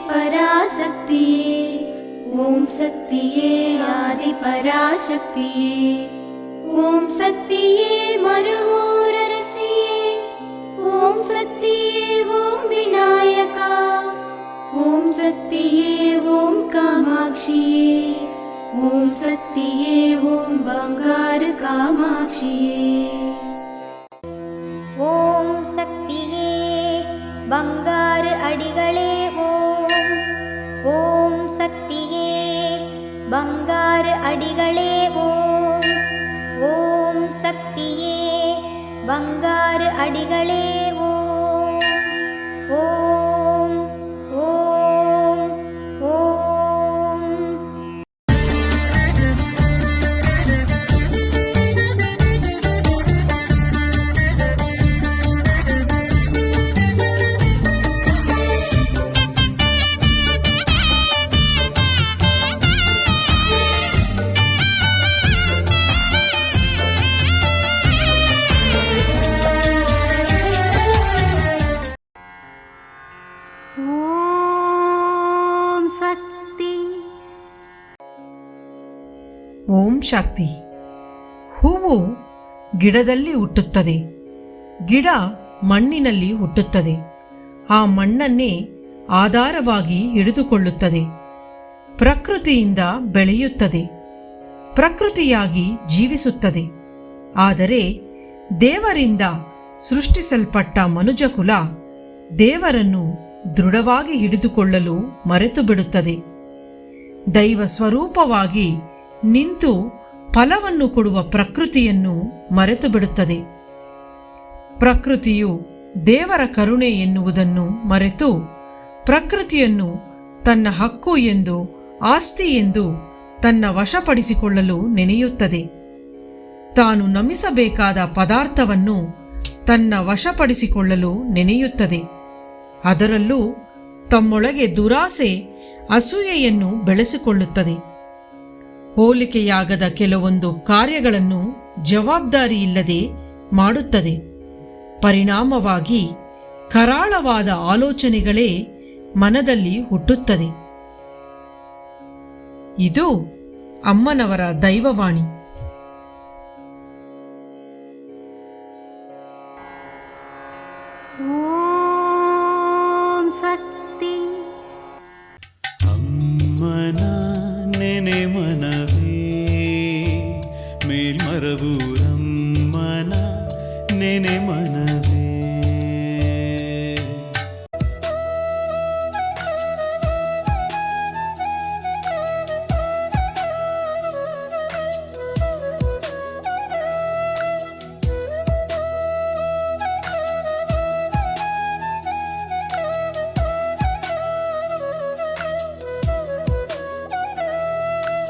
ಪರಾಶಕ್ತಿಯೇ, ಓಂ ಶಕ್ತಿಯೇ ಆದಿಪರಾಶಕ್ತಿಯೇ, ಓಂ ಶಕ್ತಿಯೇ ಮರುವೂರರಸಿಯೇ, ಓಂ ಶಕ್ತಿಯೇ ಓಂ ವಿನಾಯಕ, ಓಂ ಶಕ್ತಿಯೇ ಓಂ ಕಾಮಾಕ್ಷಿಯೇ, ಓಂ ಶಕ್ತಿಯೇ ಓಂ ಬಂಗಾರ ಕಾಮಾಕ್ಷಿಯೇ. ಓಂ ಶಕ್ತಿಯೇ ಬಂಗಾರ ಅಡಿಗಳೇ ಓಂ, ಓಂ ಶಕ್ತಿಯೇ ಬಂಗಾರ ಅಡಿಗಳೇ ಓಂ, ಓಂ ಶಕ್ತಿಯೇ ಬಂಗಾರ ಅಡಿಗಳೇ ಓಂ, ಓಂ ಓಂ ಓಂ. ಓಂ ಶಕ್ತಿ. ಹೂವು ಗಿಡದಲ್ಲಿ ಹುಟ್ಟುತ್ತದೆ, ಗಿಡ ಮಣ್ಣಿನಲ್ಲಿ ಹುಟ್ಟುತ್ತದೆ, ಆ ಮಣ್ಣನ್ನೇ ಆಧಾರವಾಗಿ ಹಿಡಿದುಕೊಳ್ಳುತ್ತದೆ, ಪ್ರಕೃತಿಯಿಂದ ಬೆಳೆಯುತ್ತದೆ, ಪ್ರಕೃತಿಯಾಗಿ ಜೀವಿಸುತ್ತದೆ. ಆದರೆ ದೇವರಿಂದ ಸೃಷ್ಟಿಸಲ್ಪಟ್ಟ ಮನುಜಕುಲ ದೇವರನ್ನು ದೃಢವಾಗಿ ಹಿಡಿದುಕೊಳ್ಳಲು ಮರೆತು ಬಿಡುತ್ತದೆ. ದೈವ ಸ್ವರೂಪವಾಗಿ ನಿಂತು ಫಲವನ್ನು ಕೊಡುವ ಪ್ರಕೃತಿಯನ್ನು ಮರೆತು ಬಿಡುತ್ತದೆ. ಪ್ರಕೃತಿಯು ದೇವರ ಕರುಣೆ ಎನ್ನುವುದನ್ನು ಮರೆತು ಪ್ರಕೃತಿಯನ್ನು ತನ್ನ ಹಕ್ಕು ಎಂದು, ಆಸ್ತಿ ಎಂದು ತನ್ನ ವಶಪಡಿಸಿಕೊಳ್ಳಲು ನೆನೆಯುತ್ತದೆ. ತಾನು ನಮಿಸಬೇಕಾದ ಪದಾರ್ಥವನ್ನು ತನ್ನ ವಶಪಡಿಸಿಕೊಳ್ಳಲು ನೆನೆಯುತ್ತದೆ. ಅದರಲ್ಲೂ ತಮ್ಮೊಳಗೆ ದುರಾಸೆ, ಅಸೂಯೆಯನ್ನು ಬೆಳೆಸಿಕೊಳ್ಳುತ್ತದೆ. ಹೋಲಿಕೆಯಾಗದ ಕೆಲವೊಂದು ಕಾರ್ಯಗಳನ್ನು ಜವಾಬ್ದಾರಿಯಿಲ್ಲದೆ ಮಾಡುತ್ತದೆ. ಪರಿಣಾಮವಾಗಿ ಕರಾಳವಾದ ಆಲೋಚನೆಗಳೇ ಮನದಲ್ಲಿ ಹುಟ್ಟುತ್ತದೆ. ಇದು ಅಮ್ಮನವರ ದೈವವಾಣಿ. ಓಂ ಶಕ್ತಿ. ಅಮ್ಮನ ನೆನೆ ಮನವೇ ಮೇಲ್ಮರವೂರಮ್ಮನ ನೆನೆ ಮನವೇ.